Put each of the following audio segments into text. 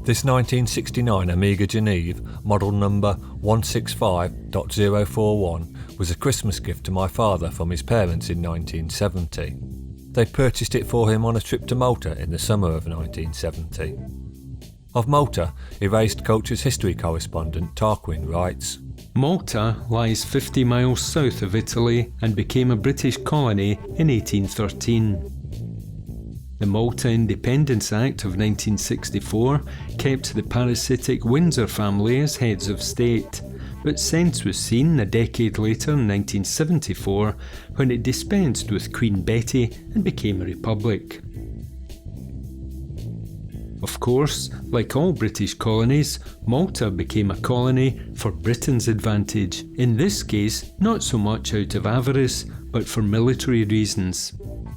This 1969 Amiga Genève, model number 165.041, was a Christmas gift to my father from his parents in 1970. They purchased it for him on a trip to Malta in the summer of 1970. Of Malta, Erased Culture's history correspondent Tarquin writes, Malta lies 50 miles south of Italy and became a British colony in 1813. The Malta Independence Act of 1964 kept the parasitic Windsor family as heads of state, but sense was seen a decade later in 1974 when it dispensed with Queen Betty and became a republic. Of course, like all British colonies, Malta became a colony for Britain's advantage, in this case not so much out of avarice, but for military reasons.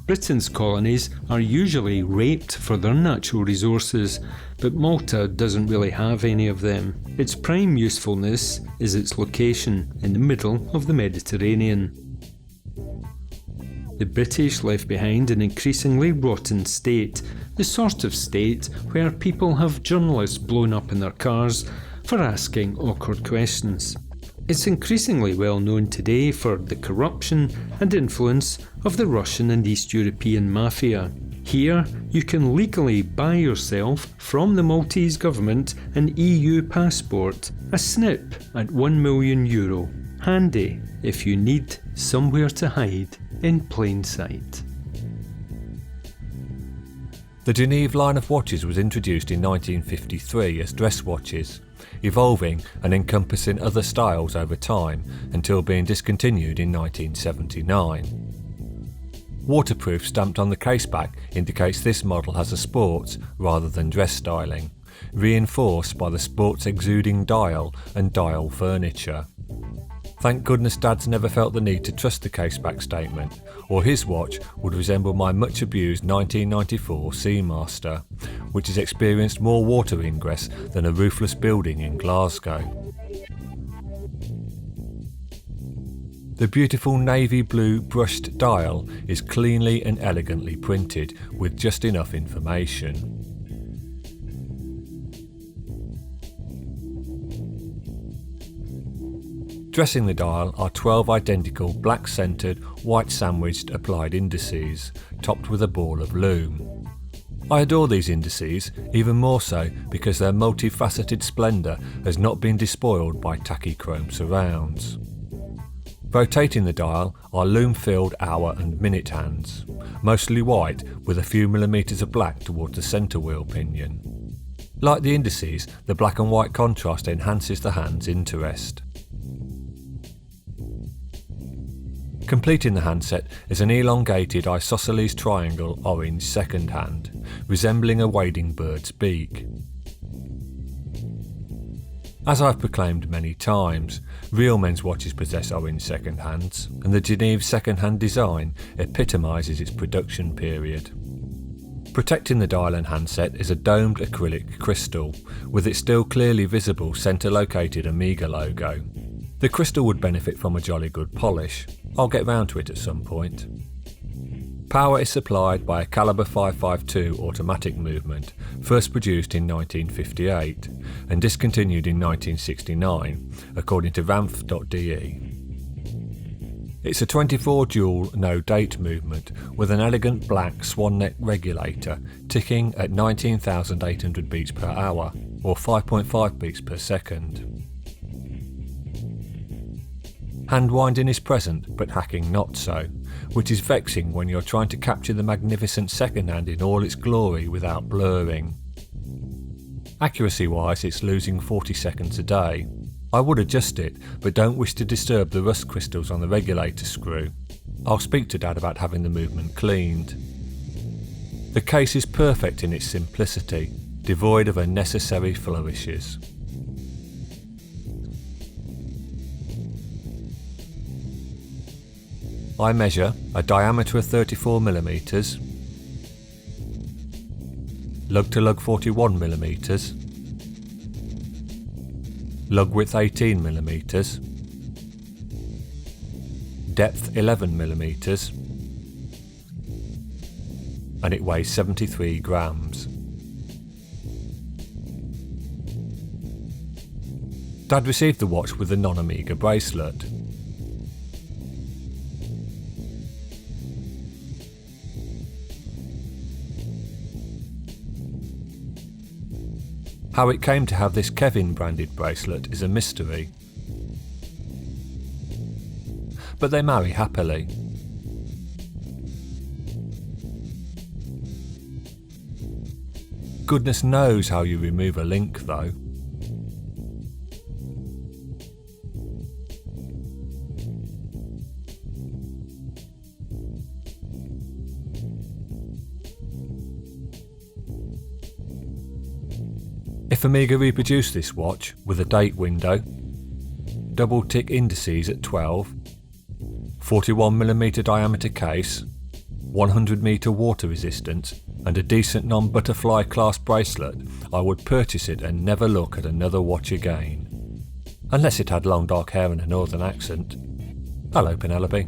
Britain's colonies are usually raped for their natural resources, but Malta doesn't really have any of them. Its prime usefulness is its location in the middle of the Mediterranean. The British left behind an increasingly rotten state, the sort of state where people have journalists blown up in their cars for asking awkward questions. It's increasingly well known today for the corruption and influence of the Russian and East European mafia. Here, you can legally buy yourself from the Maltese government an EU passport, a snip at €1 million. Handy if you need somewhere to hide in plain sight. The Genève line of watches was introduced in 1953 as dress watches, evolving and encompassing other styles over time until being discontinued in 1979. Waterproof stamped on the caseback indicates this model has a sports rather than dress styling, reinforced by the sports exuding dial and dial furniture. Thank goodness Dad's never felt the need to trust the caseback statement, or his watch would resemble my much abused 1994 Seamaster, which has experienced more water ingress than a roofless building in Glasgow. The beautiful navy blue brushed dial is cleanly and elegantly printed with just enough information. Dressing the dial are 12 identical black-centred, white-sandwiched applied indices, topped with a ball of loom. I adore these indices, even more so because their multifaceted splendour has not been despoiled by tacky chrome surrounds. Rotating the dial are loom-filled hour and minute hands, mostly white with a few millimetres of black towards the centre wheel pinion. Like the indices, the black and white contrast enhances the hand's interest. Completing the handset is an elongated isosceles triangle orange second hand, resembling a wading bird's beak. As I've proclaimed many times, real men's watches possess orange second hands, and the Genève second hand design epitomises its production period. Protecting the dial and handset is a domed acrylic crystal, with its still clearly visible centre-located Amiga logo. The crystal would benefit from a jolly good polish. I'll get round to it at some point. Power is supplied by a calibre 552 automatic movement, first produced in 1958 and discontinued in 1969, according to ramf.de. It's a 24 joule no-date movement with an elegant black swan neck regulator ticking at 19,800 beats per hour, or 5.5 beats per second. Hand winding is present, but hacking not so, which is vexing when you're trying to capture the magnificent second hand in all its glory without blurring. Accuracy-wise, it's losing 40 seconds a day. I would adjust it, but don't wish to disturb the rust crystals on the regulator screw. I'll speak to Dad about having the movement cleaned. The case is perfect in its simplicity, devoid of unnecessary flourishes. I measure a diameter of 34mm, lug to lug 41mm, lug width 18mm, depth 11mm, and it weighs 73 grams. Dad received the watch with a non-Omega bracelet. How it came to have this Kevin branded bracelet is a mystery. But they marry happily. Goodness knows how you remove a link though. If Omega reproduced this watch with a date window, double tick indices at 12, 41mm diameter case, 100m water resistance and a decent non-butterfly class bracelet, I would purchase it and never look at another watch again. Unless it had long dark hair and a northern accent. Hello Penelope.